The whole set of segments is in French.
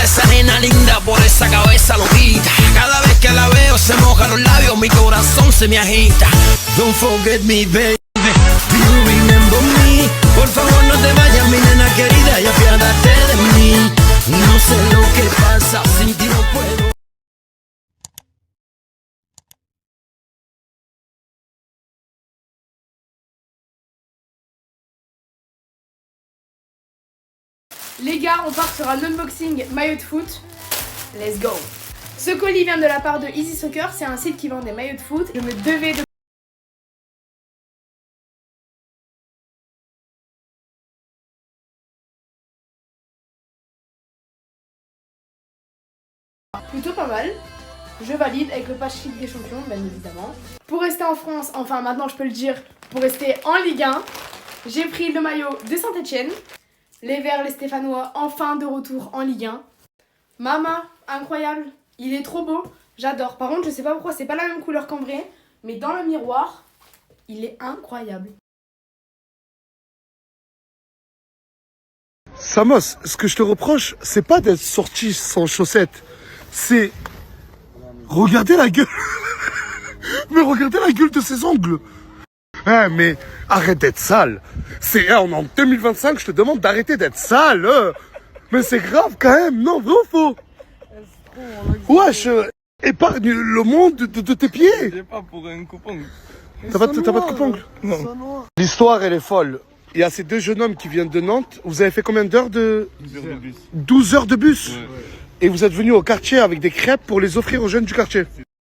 esa nena linda por esa cabeza loquita. Cada vez que la veo se mojan los labios, mi corazón se me agita. Don't forget me, baby. Do you remember me? Por favor no te vayas, mi nena querida, y apiádate de mí. No sé lo que pasa, sin ti no puedo. Les gars, on part sur un unboxing maillot de foot. Let's go. Ce colis vient de la part de Easy Soccer, c'est un site qui vend des maillots de foot. Je me devais de... Plutôt pas mal. Je valide avec le patch Ligue des Champions, bien évidemment. Pour rester en France, enfin maintenant je peux le dire, pour rester en Ligue 1, j'ai pris le maillot de Saint-Etienne. Les Verts, les Stéphanois, enfin de retour en Ligue 1. Mama, incroyable, il est trop beau, j'adore. Par contre, je sais pas pourquoi c'est pas la même couleur qu'en vrai, mais dans le miroir, il est incroyable. Samos, ce que je te reproche, c'est pas d'être sorti sans chaussettes, c'est... Regardez la gueule. Mais regardez la gueule de ses ongles. Hein, mais arrête d'être sale. On est en 2025, je te demande d'arrêter d'être sale. Mais c'est grave quand même, non, vrai ou faux? Wesh, épargne le monde de tes pieds. J'ai pas pour un coupon. T'as pas de coupe-ongle? Non. L'histoire, elle est folle. Il y a ces deux jeunes hommes qui viennent de Nantes. Vous avez fait combien d'heures de... 12 heures de bus. 12 heures de bus. Ouais. Et vous êtes venus au quartier avec des crêpes pour les offrir aux jeunes du quartier.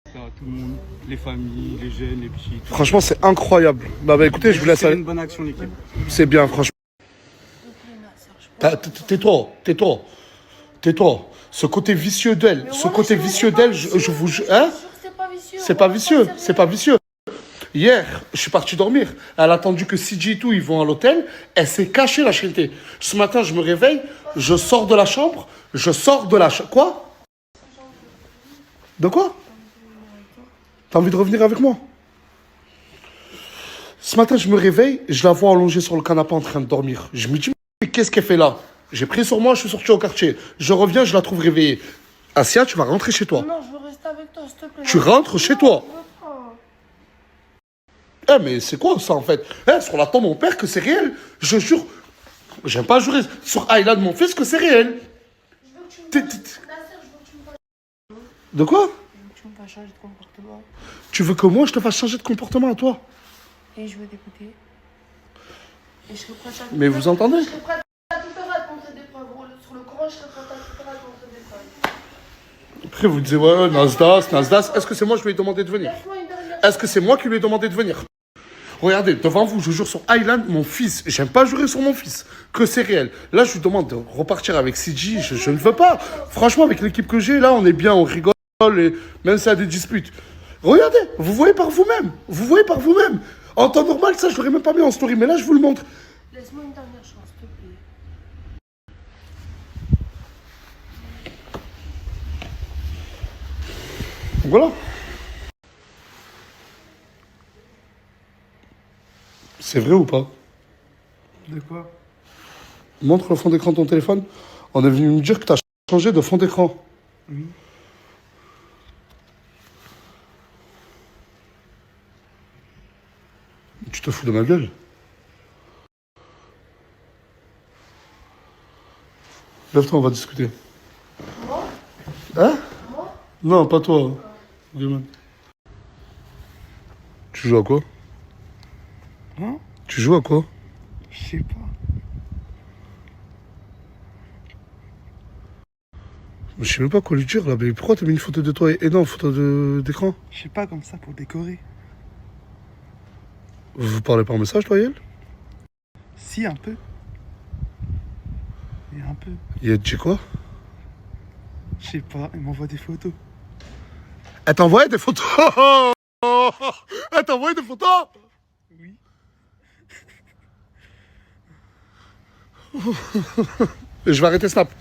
Ça, tout le monde, les familles, les jeunes, les petits. Franchement, c'est incroyable. Bah écoutez, je vous laisse C'est aller. une bonne action, l'équipe. C'est bien, franchement. Tais-toi. Ce côté vicieux d'elle, je vous jure. Hein? C'est pas vicieux. Hier, je suis parti dormir. Elle a attendu que CJ et tout, ils vont à l'hôtel. Elle s'est cachée, la chérie. Ce matin, je me réveille, je sors de la chambre. Quoi? De quoi? T'as envie de revenir avec moi? Ce matin, je me réveille, je la vois allongée sur le canapé en train de dormir. Je me dis, mais qu'est-ce qu'elle fait là? J'ai pris sur moi, je suis sorti au quartier. Je reviens, je la trouve réveillée. Asia, tu vas rentrer chez toi. Non, je veux rester avec toi, s'il te plaît. Tu rentres chez toi. Eh, mais c'est quoi ça en fait? Sur la tombe de mon père que c'est réel. Je jure. J'aime pas jurer. Sur Ayla de mon fils que c'est réel. De quoi? Tu me fasses changer de comportement. Tu veux que moi je te fasse changer de comportement à toi? Et je veux t'écouter. Et je serai prête à tout Mais vous entendez? Je serai prête à tout faire à te montrer des preuves. Sur le Coran, je serai prête à tout faire à te montrer des preuves. Après vous disiez ouais, Nasdas. Est-ce que c'est moi qui lui ai demandé de venir? Est-ce que c'est moi qui lui ai demandé de venir? Regardez, devant vous, je jure sur Highland, mon fils. J'aime pas jurer sur mon fils, que c'est réel. Là, je lui demande de repartir avec CJ. Je ne veux pas. Franchement, avec l'équipe que j'ai, là, on est bien, on rigole, et même s'il y a des disputes. Regardez, vous voyez par vous-même. En temps normal, ça, je l'aurais même pas mis en story, mais là, je vous le montre. Laisse-moi une dernière chance, s'il te plaît. Voilà. C'est vrai ou pas? De quoi? Montre le fond d'écran de ton téléphone. On est venu me dire que tu as changé de fond d'écran. Oui. Tu te fous de ma gueule? Lève-toi, on va discuter. Moi? Hein? Moi? Non, pas toi. Gamin. Tu joues à quoi? Hein? Tu joues à quoi? Je sais pas. Je sais même pas quoi lui dire là, mais pourquoi t'as mis une photo de toi et non, photo d'écran? Je sais pas, comme ça, pour décorer. Vous parlez par message, toi, Yael? Si, un peu. Et un peu. Yael, tu sais quoi? Je sais pas, il m'envoie des photos. Elle t'envoie des photos? Elle t'envoie des photos? Oui. Et je vais arrêter Snap.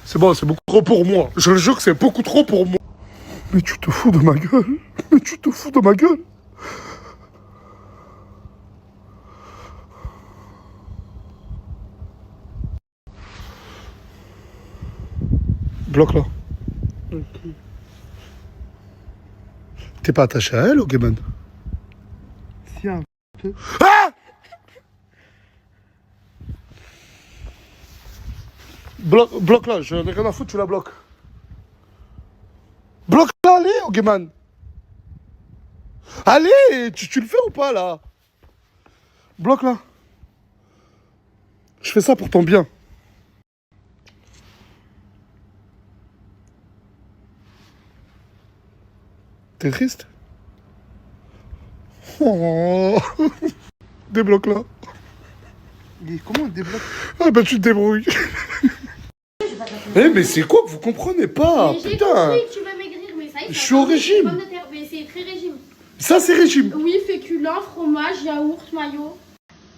C'est bon, c'est beaucoup trop pour moi. Je le jure que c'est beaucoup trop pour moi. Mais tu te fous de ma gueule? Bloque-la. T'es pas attaché à elle, Ogeman? Si, un peu. Ah! Bloque-la, je n'ai rien à foutre, tu la bloques. Bloque-la, allez, Ogeman. Allez, tu le fais ou pas, là? Bloque-la. Je fais ça pour ton bien. T'es triste? Oh. Débloque-la. Comment on débloque? Ah bah tu te débrouilles. Eh mais c'est quoi que vous comprenez pas? Mais j'ai Putain. compris que tu vas maigrir, mais ça y est, Je suis au régime. pommes de terre, mais c'est très régime. Ça c'est régime. Oui, féculents, fromage, yaourt, maillot.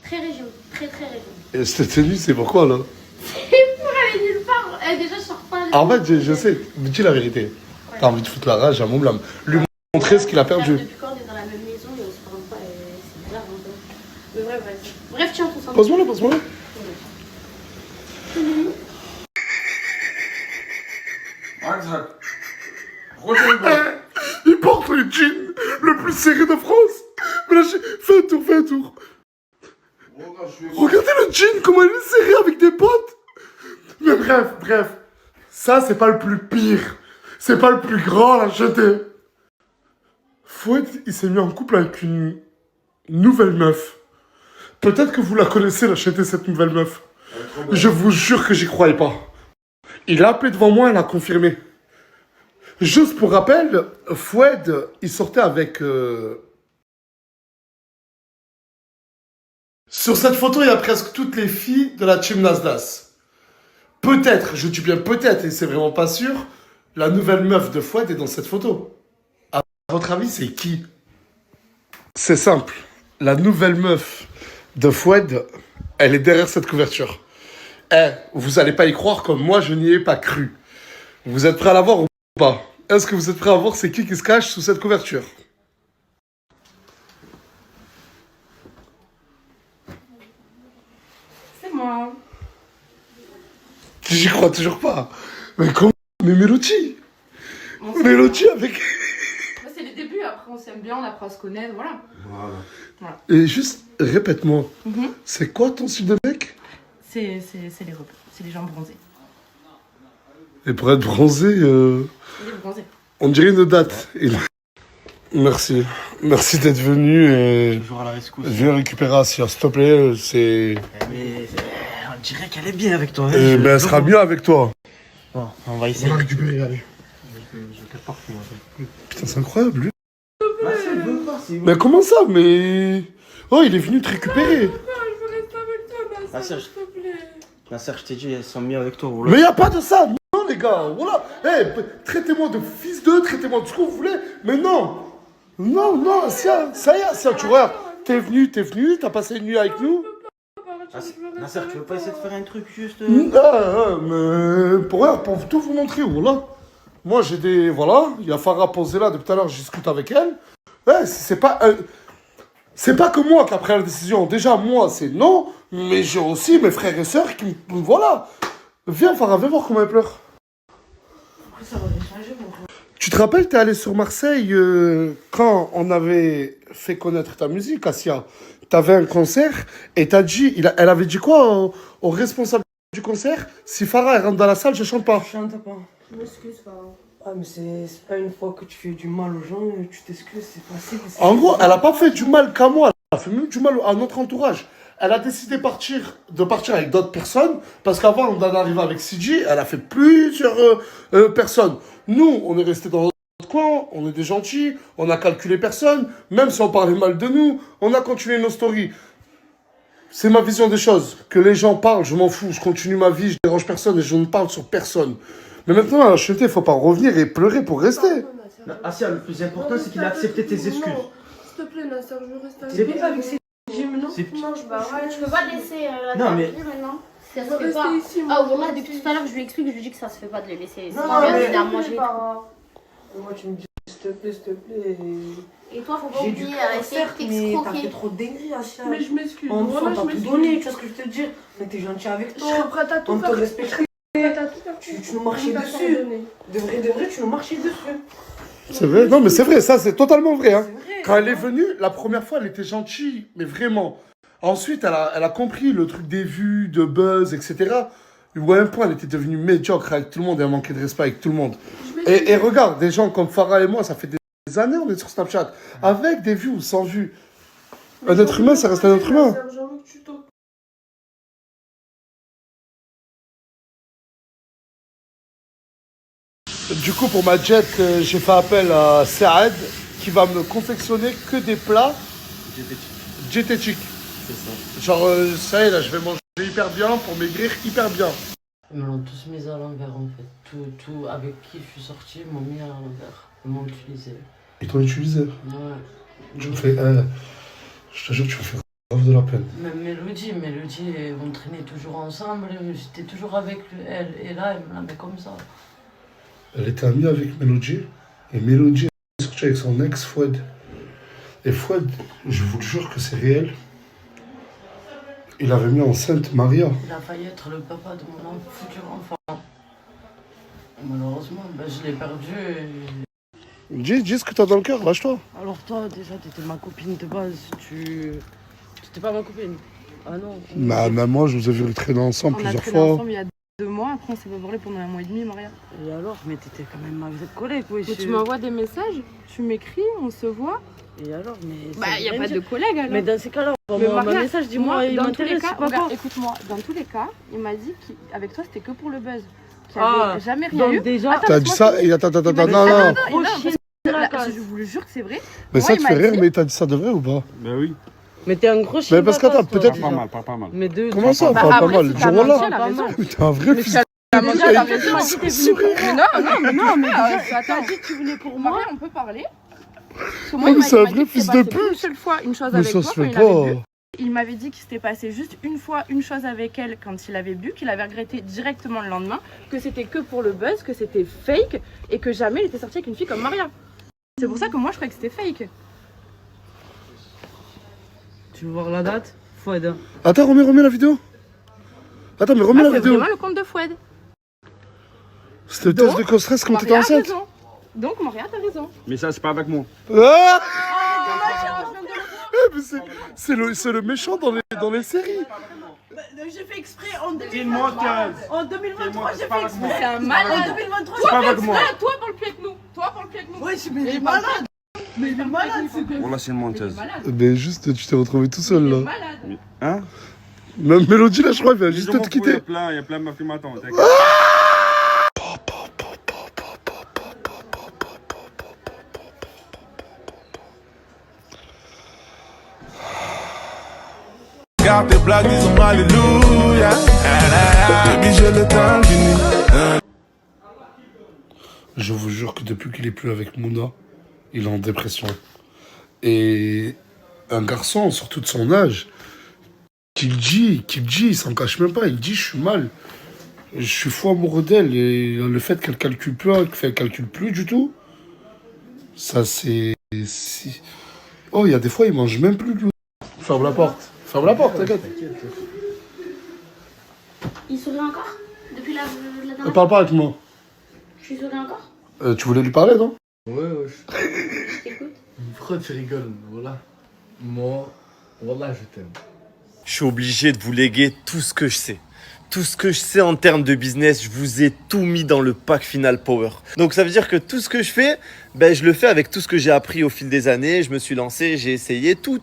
Très régime, très très régime. Et cette tenue c'est pourquoi là? C'est pour aller nulle part. Déjà, je sors pas. En fait je sais, mais dis la vérité. T'as envie de foutre la rage à mon blâme. Lui montrer ce qu'il a perdu. Depuis quand on est dans la même maison et on se parle pas, et c'est bizarre un peu. Mais bref, bref, tiens, tout ça. Pose-moi là, pose-moi là. Il porte le jean le plus serré de France. Mais là, fais un tour, fais un tour. Regardez le jean, comment il est serré avec des potes. Mais bref. Ça, c'est pas le plus pire. C'est pas le plus grand, la jetée. Fouet, il s'est mis en couple avec une nouvelle meuf. Peut-être que vous la connaissez, la jetée, cette nouvelle meuf. Je vous jure que j'y croyais pas. Il a appelé devant moi, elle a confirmé. Juste pour rappel, Foued, il sortait avec... Sur cette photo, il y a presque toutes les filles de la team Nasdaq. Peut-être, je dis bien peut-être, et c'est vraiment pas sûr, la nouvelle meuf de Foued est dans cette photo. À votre avis, c'est qui? C'est simple. La nouvelle meuf de Foued, elle est derrière cette couverture. Eh, vous allez pas y croire comme moi, je n'y ai pas cru. Vous êtes prêts à la voir ou pas? Est-ce que vous êtes prêts à voir c'est qui se cache sous cette couverture? C'est moi. J'y crois toujours pas. Mais comment? Mais Mélodie avec... C'est les débuts, après on s'aime bien, on apprend à se connaître, voilà. Et juste, répète-moi, c'est quoi ton style de mec? C'est les robes, c'est les gens bronzés. Et pour être bronzé, Les bronzés. on dirait une date. Merci. Merci d'être venu et... Toujours à la rescousse. Je viens récupérer Asia, s'il te plaît, c'est... Mais on dirait qu'elle est bien avec toi. Mais elle sera mieux avec toi. Bon, on va essayer. On va récupérer, allez. Putain, c'est incroyable, lui. Mais comment ça? Mais... Oh, il est venu te récupérer. Nasser, je t'ai dit, elles sont mieux avec toi. Mais y a pas de ça. Non, les gars. Voilà. Hey, traitez-moi de fils de, traitez-moi de ce que vous voulez. Mais non. Non, Asia. Ça y est, Asia, tu vois. T'es venu, t'as passé une nuit avec nous. Nasser, tu veux pas essayer de faire un truc juste... Mais pour tout vous montrer, voilà. Moi, j'ai des... Voilà, il y a Farah posée là, depuis tout à l'heure, je discute avec elle. Ouais, c'est pas... c'est pas que moi qui a pris la décision. Déjà, moi, c'est non, mais j'ai aussi mes frères et sœurs qui me... Voilà. Viens, Farah, viens voir comment elle pleure. Ça va changer, mon gars. Tu te rappelles, t'es allé sur Marseille quand on avait fait connaître ta musique, Asia. T'avais un concert et t'as dit... Elle avait dit quoi au responsable du concert? Si Farah elle rentre dans la salle, je chante pas. Je chante pas. Je m'excuse, pas. Ah, mais c'est pas une fois que tu fais du mal aux gens, tu t'excuses, c'est facile. En gros, elle a pas fait du mal qu'à moi, elle a fait même du mal à notre entourage. Elle a décidé de partir avec d'autres personnes, parce qu'avant d'en arriver avec CG, elle a fait plusieurs personnes. Nous, on est restés dans notre coin, on est des gentils, on a calculé personne, même si on parlait mal de nous, on a continué nos stories. C'est ma vision des choses. Que les gens parlent, je m'en fous, je continue ma vie, je dérange personne et je ne parle sur personne. Mais maintenant, à la chanter, il faut pas revenir et pleurer pour rester. Asia, le plus important, c'est qu'il a accepté tes excuses. S'il te plaît, Nasser, je veux rester C'est avec pas avec ces gyms, non? Non, Tu peux pas laisser la Non, mais- thérapie maintenant. Ça Je se veux fait pas. rester ici, moi. Ah, voilà, depuis tout à l'heure, je lui explique, je lui dis que ça se fait pas de les laisser. Non, C'est bien mais- de manger. Moi, tu me dis, s'il te plaît. Et toi, faut pas J'ai du oublier, cœur, essayer de certes, mais t'as fait t'excroquer. trop de dingueries, Asia. Mais je m'excuse. On Voilà, t'a je tout m'excuse. donné, tu vois ce que je te dis? Mais t'es gentil avec Je toi. serais prête à On tout te faire. respecte. Prête à tout Tu nous marchais dessus. De vrai, tu nous marchais dessus. C'est vrai? Non, mais c'est vrai, ça, c'est totalement vrai. Hein. C'est vrai. Quand elle est venue, la première fois, elle était gentille, mais vraiment. Ensuite, elle a compris le truc des vues, de buzz, etc. Ou à un point, elle était devenue médiocre avec tout le monde et elle manquait de respect avec tout le monde. Et regarde, des gens comme Farah et moi, ça fait des années on est sur Snapchat, avec des vues ou sans vues. Un être humain, ça reste un être humain. Du coup, pour ma jet, j'ai fait appel à Saad qui va me confectionner que des plats diététiques. C'est ça. Genre, ça y est, là, je vais manger hyper bien pour maigrir hyper bien. Ils me l'ont tous mis à l'envers en fait. Tout avec qui je suis sorti, ils m'ont mis à l'envers. Ils m'ont utilisé. Et toi, utilisé? Ouais. Tu me fais. Je te jure, tu me fais grave de la peine. Même Mélodie, on traînait toujours ensemble, j'étais toujours avec elle. Et là, elle me la met comme ça. Elle était amie avec Mélodie. Et Mélodie est sortie avec son ex Fouad. Et Fouad, je vous le jure que c'est réel. Il avait mis enceinte Maria. Il a failli être le papa de mon futur enfant. Malheureusement, je l'ai perdu. Dis ce que t'as dans le cœur, lâche-toi. Alors toi, déjà, t'étais ma copine de base. T'étais pas ma copine. Ah non. Bah, même moi, je vous ai vu traîner ensemble On a plusieurs traîné fois. ensemble il y a 2 mois, après on s'est pas parlé pendant 1 mois et demi, Maria. Et alors, mais t'étais quand même ma collègue, oui. Mais tu m'envoies des messages, tu m'écris, on se voit. Et alors, mais. Bah, il n'y a pas de collègue alors. Mais dans ces cas-là, Mais envoie-moi un Maria, message, dis-moi, il dans tous les m'intéresse, cas, c'est pas regarde, quoi. écoute-moi, dans tous les cas, il m'a dit qu'avec toi c'était que pour le buzz. Qu'il Ah, avait jamais rien donc eu. déjà- Attends, T'as dit laisse-moi ça finir. et attends, Il m'a dit- non, non. non, Trop parce chier, que la là, casse. je vous le jure que c'est vrai. Mais Moi, ça il te m'a fait rire, dit- mais t'as dit ça de vrai ou pas? Ben oui. Mais t'es un gros chien. Mais parce qu'attends, peut-être- Pas mal, pas mal. Mais deux. Comment ça, on Bah, parle pas après, mal? si Du t'as jour au menti, là. elle a raison. Mais t'es un vrai Mais fils t'as de menti, pute. elle a raison. Sans sourire. Non, mais déjà, t'as dit que tu venais pour moi, on peut parler. Parce que moi, Oh, il m'a- c'est il un m'a vrai dit qu'il fils s'est de passé pute. une seule fois une chose Mais avec ça toi se quand fait il avait bu. pas. Il m'avait dit qu'il s'était passé juste une fois une chose avec elle quand il avait bu, qu'il avait regretté directement le lendemain, que c'était que pour le buzz, que c'était fake et que jamais il était sorti avec une fille comme Maria. C'est pour ça que moi je croyais que c'était fake. Tu veux voir la date? Fouad. Attends, remets la vidéo. Attends, mais remets Ah, la c'est vidéo. vraiment le compte de Fouad. C'était le test de co-stress quand t'étais Maria a enceinte. raison. Donc Maria, t'as raison. Mais ça, c'est pas avec moi. Ah Dommage, je viens de le voir. Mais c'est le méchant dans les séries. J'ai fait exprès en Dis-moi 15. En 2023, j'ai C'est pas fait avec moi. C'est un malade. En 2023, C'est pas avec moi. Toi pour le pied avec nous. Toi pour le pied avec nous. Ouais, mais il est malade. Mais il est malade, ce gars. Voilà, c'est une Il est menteuse. malade. Mais juste, tu t'es retrouvé tout seul Il est là. malade. Hein? Même Mélodie là, je crois, elle vient juste Je de m'en te fous, quitter. il y a plein de meufs qui m'attendent. t'inquiète. Garde tes blagues, disons alléluia. Baby, j'ai le temps fini. Je vous jure que depuis qu'il est plus avec Mouna, il est en dépression. Et un garçon, surtout de son âge, il s'en cache même pas, il dit je suis mal. Je suis fou amoureux d'elle et le fait qu'elle calcule plus du tout, ça c'est... Oh, il y a des fois, il mange même plus lui. Ferme la porte, t'inquiète. Il sourit encore? Depuis la Ne dernière parle pas avec moi. Je suis souris encore? Tu voulais lui parler, non? Ouais. Je t'écoute. Pourquoi tu rigoles? Voilà. Moi, voilà, je t'aime. Je suis obligé de vous léguer tout ce que je sais. Tout ce que je sais en termes de business, je vous ai tout mis dans le pack Final Power. Donc ça veut dire que tout ce que je fais, je le fais avec tout ce que j'ai appris au fil des années. Je me suis lancé, j'ai essayé tout.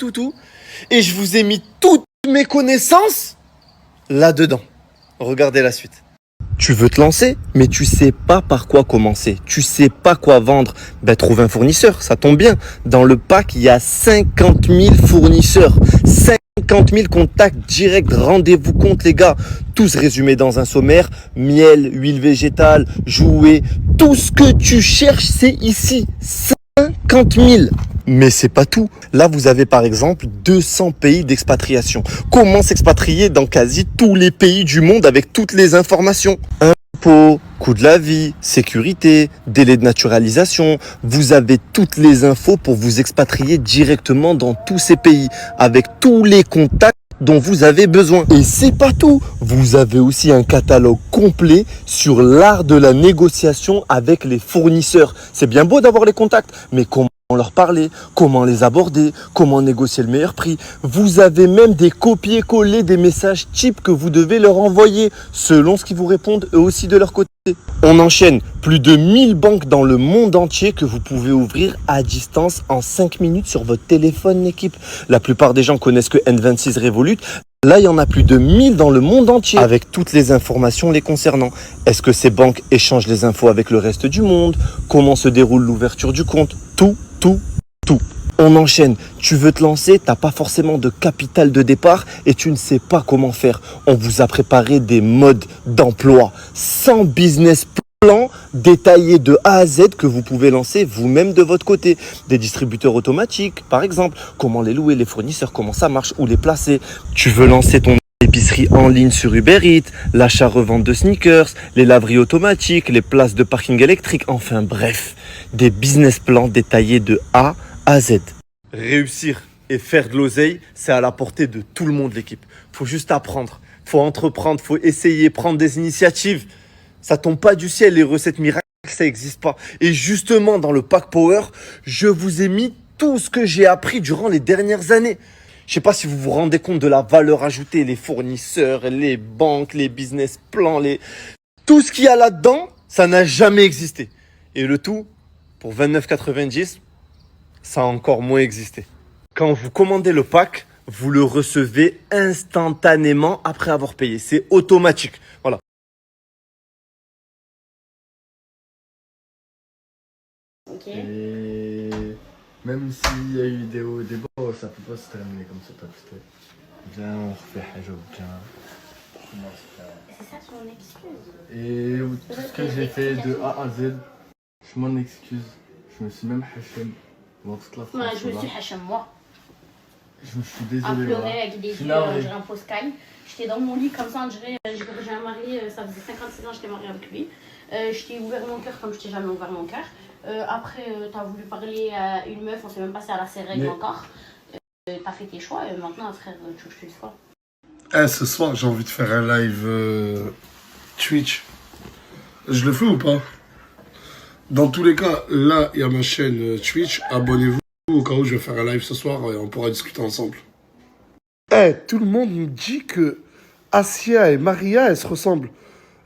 Et je vous ai mis toutes mes connaissances là-dedans. Regardez la suite. Tu veux te lancer, mais tu sais pas par quoi commencer. Tu sais pas quoi vendre. Trouve un fournisseur, ça tombe bien. Dans le pack, il y a 50 000 fournisseurs. 50 000 contacts directs. Rendez-vous compte, les gars. Tous résumés dans un sommaire. Miel, huile végétale, jouets. Tout ce que tu cherches, c'est ici. 50 000. Mais c'est pas tout. Là, vous avez par exemple 200 pays d'expatriation. Comment s'expatrier dans quasi tous les pays du monde avec toutes les informations? Impôts, coût de la vie, sécurité, délai de naturalisation. Vous avez toutes les infos pour vous expatrier directement dans tous ces pays avec tous les contacts dont vous avez besoin. Et c'est pas tout, vous avez aussi un catalogue complet sur l'art de la négociation avec les fournisseurs. C'est bien beau d'avoir les contacts, mais comment leur parler, comment les aborder, comment négocier le meilleur prix. Vous avez même des copier-coller des messages types que vous devez leur envoyer selon ce qu'ils vous répondent eux aussi de leur côté. On enchaîne plus de 1000 banques dans le monde entier que vous pouvez ouvrir à distance en 5 minutes sur votre téléphone, l'équipe. La plupart des gens connaissent que N26 Revolut. Là, il y en a plus de 1000 dans le monde entier avec toutes les informations les concernant. Est-ce que ces banques échangent les infos avec le reste du monde? Comment se déroule l'ouverture du compte? Tout. On enchaîne. Tu veux te lancer, t'as pas forcément de capital de départ et tu ne sais pas comment faire. On vous a préparé des modes d'emploi, 100 business plans détaillés de A à Z que vous pouvez lancer vous-même de votre côté. Des distributeurs automatiques, par exemple. Comment les louer, les fournisseurs, comment ça marche, où les placer. Tu veux lancer ton épicerie en ligne sur Uber Eats, l'achat-revente de sneakers, les laveries automatiques, les places de parking électrique, enfin bref, des business plans détaillés de A à Z. Réussir et faire de l'oseille, c'est à la portée de tout le monde, l'équipe. Faut juste apprendre, faut entreprendre, faut essayer, prendre des initiatives. Ça tombe pas du ciel, les recettes miracles, ça n'existe pas. Et justement, dans le Pack Power, je vous ai mis tout ce que j'ai appris durant les dernières années. Je ne sais pas si vous vous rendez compte de la valeur ajoutée, les fournisseurs, les banques, les business plans, tout ce qu'il y a là-dedans, ça n'a jamais existé. Et le tout, pour 29,90, ça a encore moins existé. Quand vous commandez le pack, vous le recevez instantanément après avoir payé. C'est automatique. Voilà. Ok. Et même s'il y a eu des hauts et des bas, ça peut pas se terminer comme ça, t'as putain. Viens, on refait Hajab, viens. C'est ça son excuse. Et tout ce que j'ai fait de A à Z, je m'en excuse. Je me suis même hachem dans toute la France. Moi, je me suis hachem, moi. Je me suis À désolé. pleurer Voilà. avec des yeux, j'ai un faux sky. J'étais dans mon lit comme ça, j'ai un mari, ça faisait 56 ans que j'étais mariée avec lui. Je t'ai ouvert mon cœur comme je t'ai jamais ouvert mon cœur. Après, t'as voulu parler à une meuf, on s'est même passé à la sérègue encore. T'as fait tes choix, et maintenant, frère, tu veux que je te dise quoi? Ce soir, j'ai envie de faire un live Twitch. Je le fais ou pas? Dans tous les cas, là, il y a ma chaîne Twitch. Abonnez-vous au cas où je vais faire un live ce soir et on pourra discuter ensemble. Tout le monde me dit que Asia et Maria, elles se ressemblent.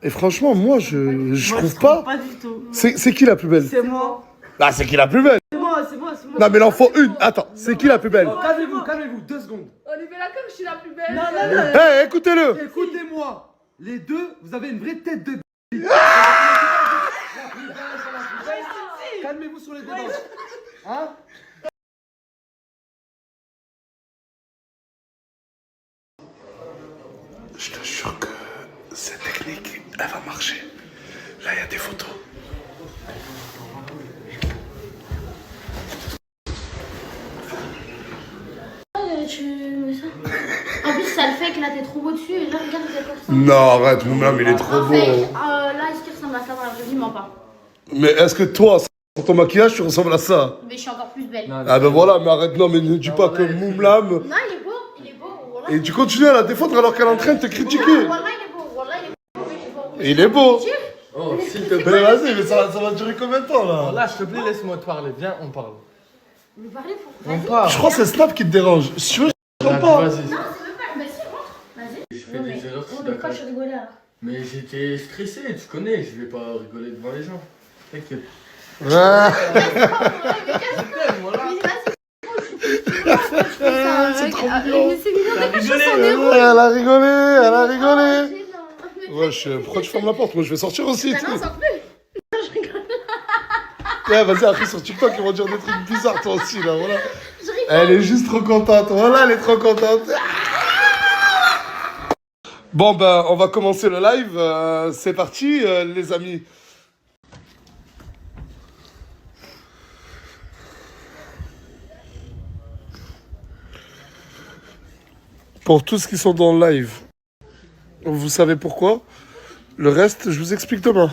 Et franchement, moi, je trouve pas. Pas du tout. C'est qui la plus belle? C'est moi. Ah, c'est qui la plus belle? C'est moi. Non, mais il en faut une. Attends, c'est qui la plus belle? Calmez-vous, 2 secondes. On est bien d'accord que je suis la plus belle. Eh, écoutez-le. Écoutez-moi, les deux, vous avez une vraie tête de b****. Calmez-vous sur les débats. Hein? Je te jure que cette technique, elle va marcher. Là, il y a des photos. En plus, ça le fait que là t'es trop beau dessus et là regarde cette personne. Non, arrête, mon homme, il est trop beau. Là, est-ce qu'il ressemble à ça dans la vraie vie? Ment pas. Mais est-ce que toi, sur ton maquillage, tu ressembles à ça? Mais je suis encore plus belle. Non, Ah ben voilà, mais arrête, non, mais ne dis pas que Moumlam. il est beau, Wallah. Et tu continues à la défendre alors qu'elle est en train de te critiquer. Wallah, il est beau, Il est beau. Oh, s'il te Mais plaît. vas-y, mais ça va durer combien de temps là? Là, s'il te plaît, laisse-moi te parler. Viens, on parle. Me parler pour. On parle. Je crois que c'est Snap qui te dérange. Si tu veux, je Vas-y. pas. Non, c'est même pas. Vas-y, rentre. Vas-y. Je fais Non, des mais erreurs, je suis pourquoi d'accord. je rigolais alors? Mais j'étais stressé, tu connais, je vais pas rigoler devant les gens. T'inquiète. Ah, C'est trop mignon. C'est mignon, T'as des rigolé, chansons hein. héros. Elle a rigolé, elle a rigolé. Wesh, pourquoi tu fermes la porte? Moi je vais sortir aussi. Non, ça plus. Ouais, vas-y, après sur TikTok, ils vont dire des trucs bizarres, toi aussi, là, voilà. Elle est juste trop contente, voilà, elle est trop contente. Bon, ben, on va commencer le live. C'est parti, les amis. Pour tous ceux qui sont dans le live, vous savez pourquoi? Le reste, je vous explique demain.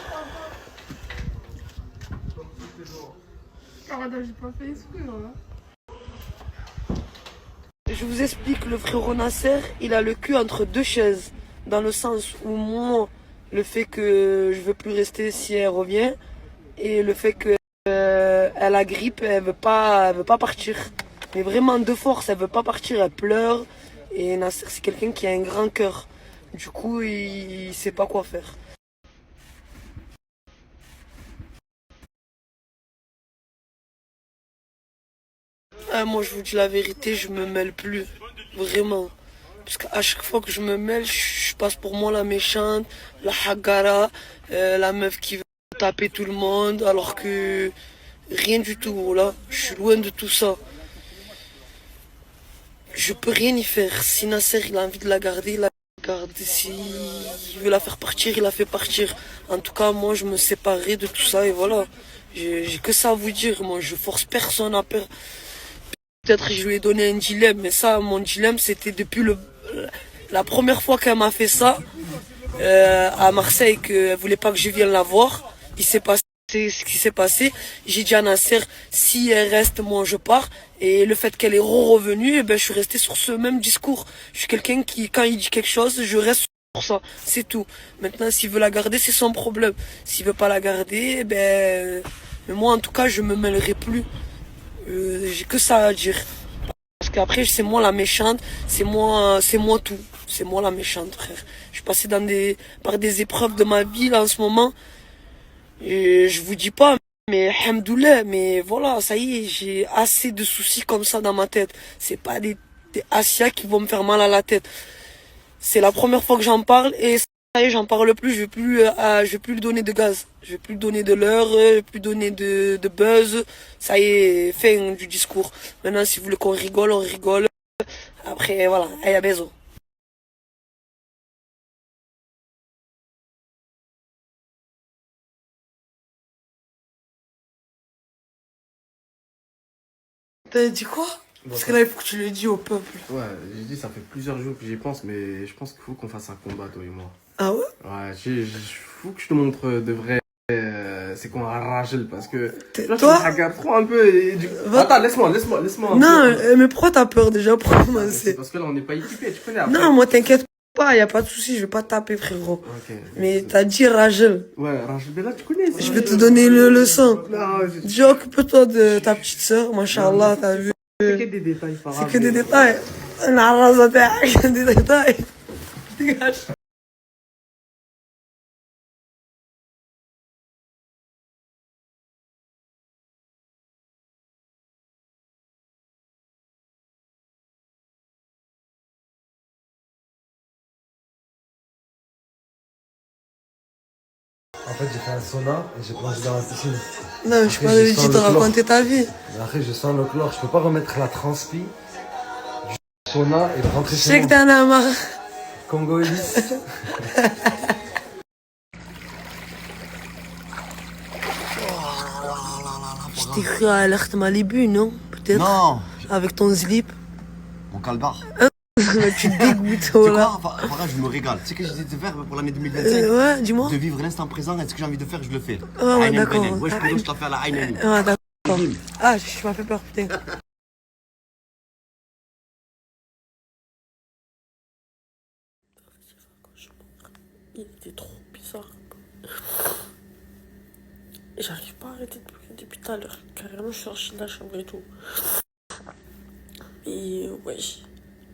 Arrête, j'ai pas fait exprès, là. je vous explique, le frérot Nasser, il a le cul entre deux chaises. Dans le sens où moi, le fait que je veux plus rester si elle revient, et le fait que elle a grippe, elle veut pas partir. Mais vraiment de force, elle veut pas partir, elle pleure. Et Nasser, c'est quelqu'un qui a un grand cœur. Du coup, il sait pas quoi faire. Moi, je vous dis la vérité, je me mêle plus. Vraiment. Parce qu'à chaque fois que je me mêle, je passe pour moi la méchante, la hagara, la meuf qui veut taper tout le monde, alors que rien du tout, voilà. Je suis loin de tout ça. Je peux rien y faire. Si Nasser il a envie de la garder, il la garde. S'il veut la faire partir, il la fait partir. En tout cas, moi, je me séparerai de tout ça et voilà. J'ai que ça à vous dire. Moi, je force personne à perdre. Peut-être je lui ai donné un dilemme, mais ça, mon dilemme, c'était depuis la première fois qu'elle m'a fait ça, à Marseille, qu'elle voulait pas que je vienne la voir. Il s'est passé ce qui s'est passé. J'ai dit à Nasser, si elle reste, moi je pars. Et le fait qu'elle est revenue, je suis resté sur ce même discours. Je suis quelqu'un qui, quand il dit quelque chose, je reste sur ça. C'est tout. Maintenant, s'il veut la garder, c'est son problème. S'il veut pas la garder, mais moi, en tout cas, je me mêlerai plus. J'ai que ça à dire. Parce qu'après, c'est moi la méchante, c'est moi tout. C'est moi la méchante, frère. Je suis passé par des épreuves de ma vie, là, en ce moment. Et je vous dis pas, mais hamdoulah, mais voilà, ça y est, j'ai assez de soucis comme ça dans ma tête. C'est pas des Asias qui vont me faire mal à la tête. C'est la première fois que j'en parle et ça y est, j'en parle plus, je vais plus lui donner de gaz. Je vais plus lui donner de l'heure, je vais plus donner de buzz. Ça y est, fin du discours. Maintenant, si vous voulez qu'on rigole, on rigole. Après, voilà, allez, à bisous. T'as dit quoi? Parce que là, il faut que tu le dis au peuple. Ouais, j'ai dit, ça fait plusieurs jours que j'y pense, mais je pense qu'il faut qu'on fasse un combat, toi et moi. Ah ouais? Ouais, il faut que je te montre de vrai. C'est qu'on a Rachel parce que. Là, toi? tu me regardes trop un peu. Attends, laisse-moi. Non, mais pourquoi t'as peur déjà pour commencer? C'est parce que là, on n'est pas équipés, tu connais. Après. Non, moi, t'inquiète pas, y a pas de souci, je vais pas taper, frérot. Ok. Mais t'as dit Rachel. Ouais, Rachel, mais là, tu connais. Je vais te donner le leçon. Non, Dis, occupe-toi de ta petite soeur, machallah, t'as vu. C'est que des détails, C'est que des détails. Des détails. Dégage. En fait, j'ai fait un sauna et j'ai plongé dans la piscine. Non, je suis pas de te raconter ta vie. Après, je sens le chlore. Je peux pas remettre la transpi du sauna et de rentrer Je chez sais que t'en as marre. Congo Elise. Je t'ai cru à Alerte Malibu, non? Peut-être? Non. Avec ton slip. Mon calbar. Tu te dégoûtes, voilà. Voilà, je me régale. Tu sais que j'ai décidé de faire pour l'année 2025? Ouais, dis-moi. De vivre l'instant présent, est-ce que j'ai envie de faire, je le fais. Ouais, d'accord. Ouais, je peux te la faire la Aynani. Ouais, d'accord. Ah, tu m'as fait peur, putain. Il était trop bizarre. J'arrive pas à arrêter de pleurer depuis tout à l'heure. Carrément, je suis sortie de la chambre et tout. Et ouais.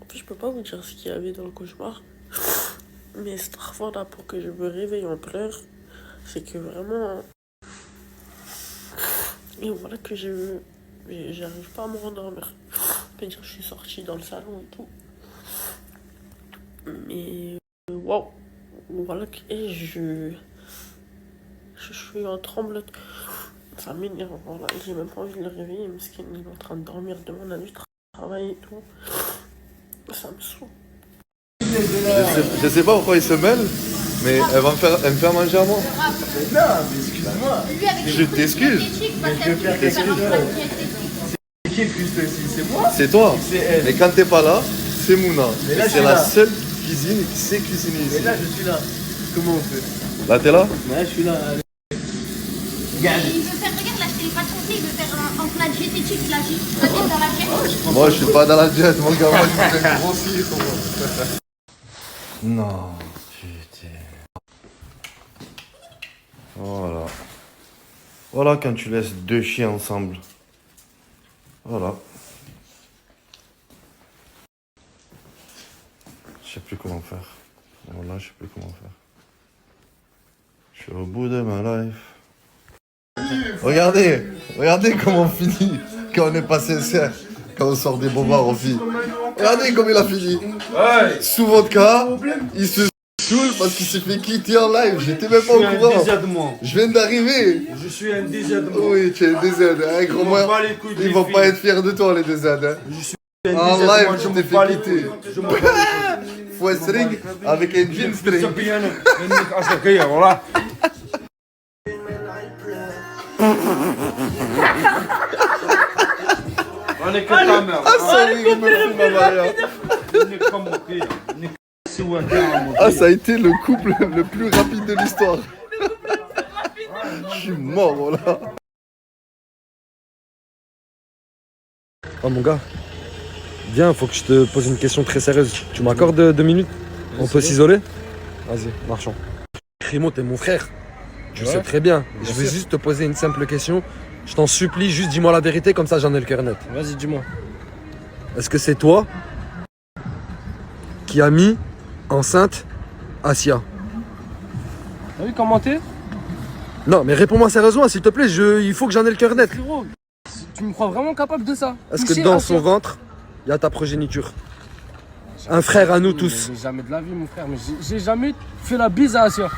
En fait, je peux pas vous dire ce qu'il y avait dans le cauchemar. Mais cette fois là, pour que je me réveille en pleurs, c'est que vraiment. Et voilà que j'arrive pas à me rendormir. C'est-à-dire que je suis sortie dans le salon et tout. Mais waouh. Voilà que je suis en tremblote. Ça m'énerve, voilà. J'ai même pas envie de le réveiller, parce qu'il est en train de dormir devant la nuit, travail et tout. Ça me saoule. Je sais pas pourquoi il se mêle, mais elle me faire manger à moi. Non, mais excuse-moi. Je t'excuse. C'est qui plus c'est moi? C'est toi. C'est elle. Et quand t'es pas là, c'est Mouna. Mais là, C'est la seule cuisine qui sait cuisiner ici. Mais là, je suis là. Comment on fait? Là, t'es là? Ouais, je suis là. Regarde. Il veut faire, regarde, là, je t'ai pas pas te conseiller de faire entre la diététique et la gym. Vas-y, dans la diète. Moi, je suis pas dans la diète, mon gars. Moi, je voulais grossir. Non, putain. Voilà. Voilà quand tu laisses deux chiens ensemble. Voilà. Je sais plus comment faire. Voilà, je sais plus comment faire. Je suis au bout de ma life. Regardez, regardez comment on finit quand on n'est pas sincère, quand on sort des bobards aux filles. Regardez comme il a fini. Sous vodka, il se saoule parce qu'il s'est fait quitter en live. J'étais même pas au courant. Je viens d'arriver. Je suis un DZ. Oui, tu es un DZ. Hein, gros moi, ils vont pas être fiers de toi, les DZ. Hein. En live, je t'ai fait quitter. Faut string avec un jean string. On est que ta mère. Ah, ça, ah, ça a été le couple le plus rapide de l'histoire. Je suis mort, là. Oh mon gars, viens, faut que je te pose une question très sérieuse. Tu m'accordes 2 minutes? On peut s'isoler? Vas-y, marchons. Crimo, t'es mon frère. Tu sais très bien. Je vais juste te poser une simple question. Je t'en supplie, juste dis-moi la vérité, comme ça j'en ai le cœur net. Vas-y, dis-moi. Est-ce que c'est toi qui a mis enceinte Asia? T'as vu comment t'es? Non, mais réponds-moi sérieusement, s'il te plaît, il faut que j'en ai le cœur net. Frérot, tu me crois vraiment capable de ça? Est-ce que dans son ventre, il y a ta progéniture? Un frère à nous tous. J'ai jamais de la vie, mon frère, mais j'ai jamais fait la bise à Asia.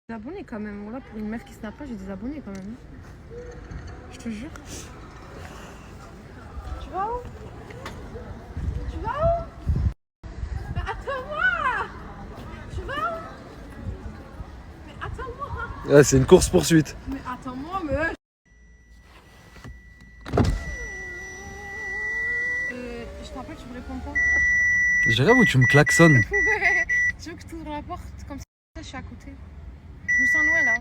Des abonnés quand même. Voilà, pour une meuf qui snap pas, j'ai des abonnés quand même. Je te jure. Tu vas où? Tu vas où? Mais attends-moi! Tu vas où? Mais attends-moi! Ouais, c'est une course-poursuite. Mais attends-moi, mais... je t'appelle, tu me réponds pas? J'ai rêve où tu me klaxonnes. Ouais. Tu veux que je t'ouvre la porte? Comme ça, je suis à côté. Je me sens loin là.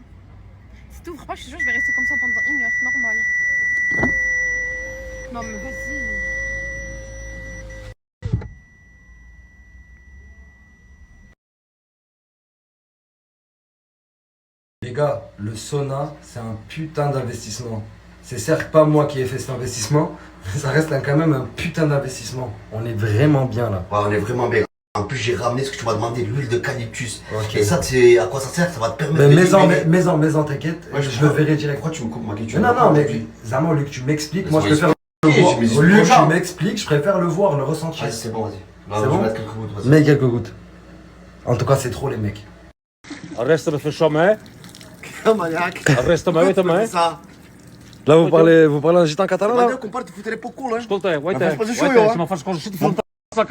Si t'ouvres pas, je te jure, je vais rester comme ça pendant 1 heure, normal. Non mais vas-y. Les gars, le sauna, c'est un putain d'investissement. C'est certes pas moi qui ai fait cet investissement, mais ça reste quand même un putain d'investissement. On est vraiment bien là. Ouais, on est vraiment bien. En plus, j'ai ramené ce que tu m'as demandé, l'huile de calyptus. Okay. Et ça, c'est à quoi ça sert? Ça va te permettre de... Mais t'inquiète, ouais, je le verrai direct. Pourquoi tu me coupes ma question? Non, mais Zama, au lieu que tu m'expliques, moi je préfère le voir. Au lieu que tu m'expliques, je préfère le voir, le ressentir. Ah, c'est bon, vas-y. C'est bon? Mettre quelques gouttes, vas-y. Mets quelques gouttes. En tout cas, c'est trop les mecs. Reste في الشمع. Reste معي تمام. Là, vous parlez en gitan catalan là? Escolta, tu m'en faz com o frontal. Ça,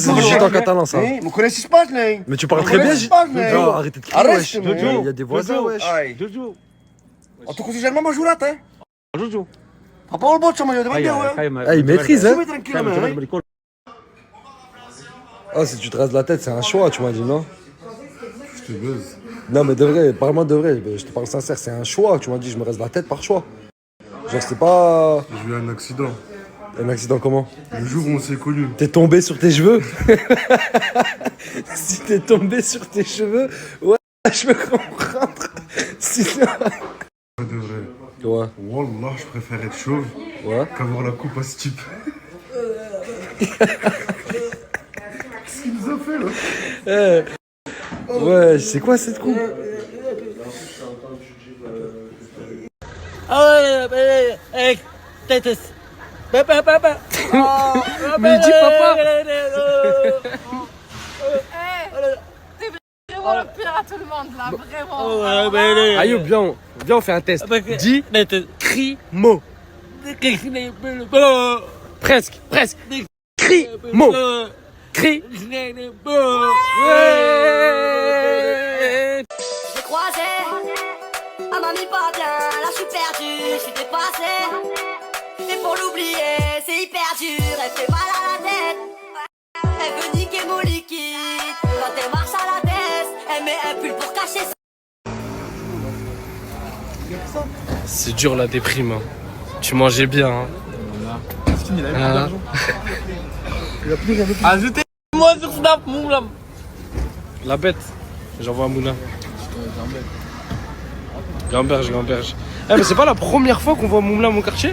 c'est du gitan catalan, ça. Mais tu parles très bien, non, arrêtez de crier, il y a des voisins, wesh. Jojo. Tu conseilles jamais ma jourate, hein? Jojo. Papa, le bot, ça m'a dit, Ah, il maîtrise, hein? tranquille, Ah, si tu te rases la tête, c'est un choix, tu m'as dit, non? Je te buzz. Non, mais de vrai, parle-moi de vrai, je te parle sincère, c'est un choix, tu m'as dit, je me rase la tête par choix. Genre, c'est pas... J'ai eu un accident. Un accident comment? Le jour où on s'est connus. T'es tombé sur tes cheveux? Si t'es tombé sur tes cheveux, ouais, je peux comprendre. Sinon... De vrai. Ouais. Wallah, je préfère être chauve qu'avoir la coupe à ce type. Qu'est-ce qu'il nous a fait là? Ouais, c'est quoi cette coupe? Mais dis papa. T'es vraiment le pire à tout le monde là, vraiment. Ayoub, viens, on fait un test. Dis, crimo. Presque. Crimo. Cri. J'ai croisé un ami pas bien, là je suis perdu, je suis dépassé. Et pour l'oublier, c'est hyper dur, elle fait mal à la tête. Elle veut niquer mon liquide, quand elle marche à la baisse, elle met un pull pour cacher ça. C'est dur la déprime. Hein. Tu mangeais bien. Hein. Ajoutez-moi sur Snap, Moumlam. La bête. J'envoie à Mouna. Gamberge. Eh mais c'est pas la première fois qu'on voit Moumla au quartier.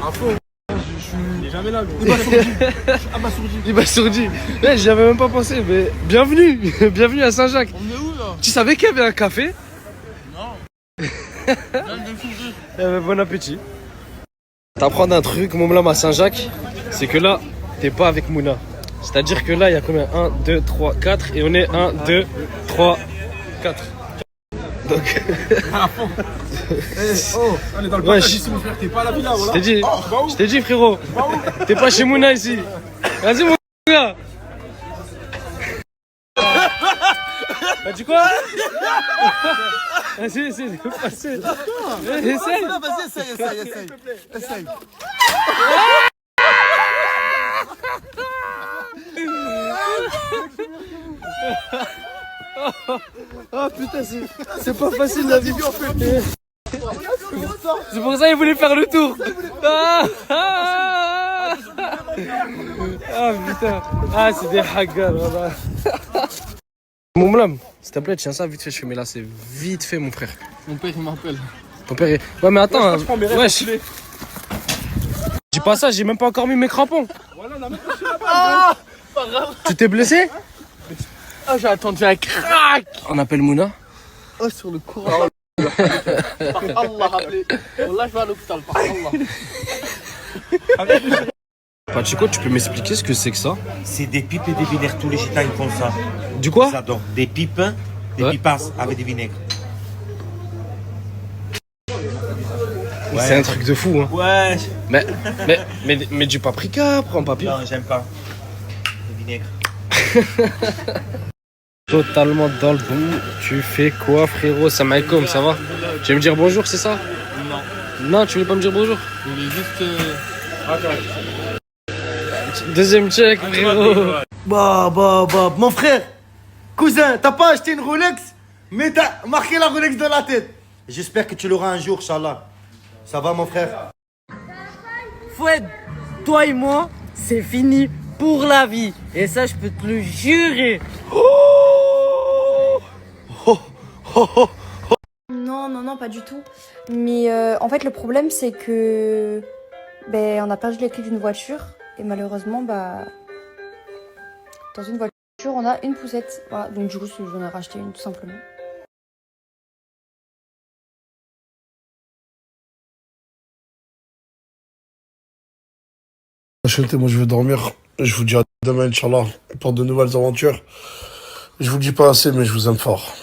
Il est jamais là, gros. Abasourdi. Eh, j'y avais même pas pensé, mais bienvenue. Bienvenue à Saint-Jacques. On est où là? Tu savais qu'il y avait un café? Non. Bon appétit. T'apprends un truc, Moumlam à Saint-Jacques, c'est que là, t'es pas avec Mouna. C'est-à-dire que là, il y a combien? 1, 2, 3, 4 et on est 1, 2, 3, 4. Donc. On est dans le partage ici, mon frère, t'es pas à la villa, voilà. Je t'ai dit, frérot. T'es pas chez Mouna ici. Vas-y, mon gars. T'as dit quoi? Vas-y, essaye de passer. Essaye. Vas-y, essaye. Oh putain, c'est pas facile la vie. C'est pour ça qu'il voulait faire le tour. Ah putain. Ah, c'est des haggars, voilà. Moumlam, s'il te plaît, tiens ça vite fait, je fais, mais là c'est vite fait, mon frère. Mon père il m'appelle. Ton père est... Ouais, mais attends. Wesh. Dis pas ça, j'ai même pas encore mis mes crampons. Ah, pas grave. Tu t'es blessé? Ah, j'ai attendu un crack. On appelle Mouna. Oh, sur le courant. Par Allah, rappelez. Wallah, je vais à l'hôpital, par Allah. Pachico, tu peux m'expliquer ce que c'est que ça? C'est des pipes et des vinaigres, tous les gitans ils font ça. Du quoi? Ils adorent. Des pipes, des pipasses avec des vinaigres. Ouais. C'est un truc de fou, hein. Ouais. Mais du paprika, prends papier. Non, j'aime pas. Le vinaigre. Totalement dans le bout. Tu fais quoi, frérot? Salam alaikum, ça va? Tu veux me dire bonjour, c'est ça? Non. Non, tu veux pas me dire bonjour? Je voulais juste. Deuxième check, frérot. Bah, mon frère, cousin, t'as pas acheté une Rolex, mais t'as marqué la Rolex dans la tête. J'espère que tu l'auras un jour, Inch'Allah. Ça va, mon frère? Foued, toi et moi, c'est fini pour la vie. Et ça, je peux te le jurer. Non, pas du tout. Mais en fait, le problème, c'est que on a perdu les clés d'une voiture. Et malheureusement, dans une voiture, on a une poussette. Voilà, donc du coup, j'en ai racheté une, tout simplement. Moi, je vais dormir. Je vous dis à demain, Inch'Allah, pour de nouvelles aventures. Je vous le dis pas assez, mais je vous aime fort.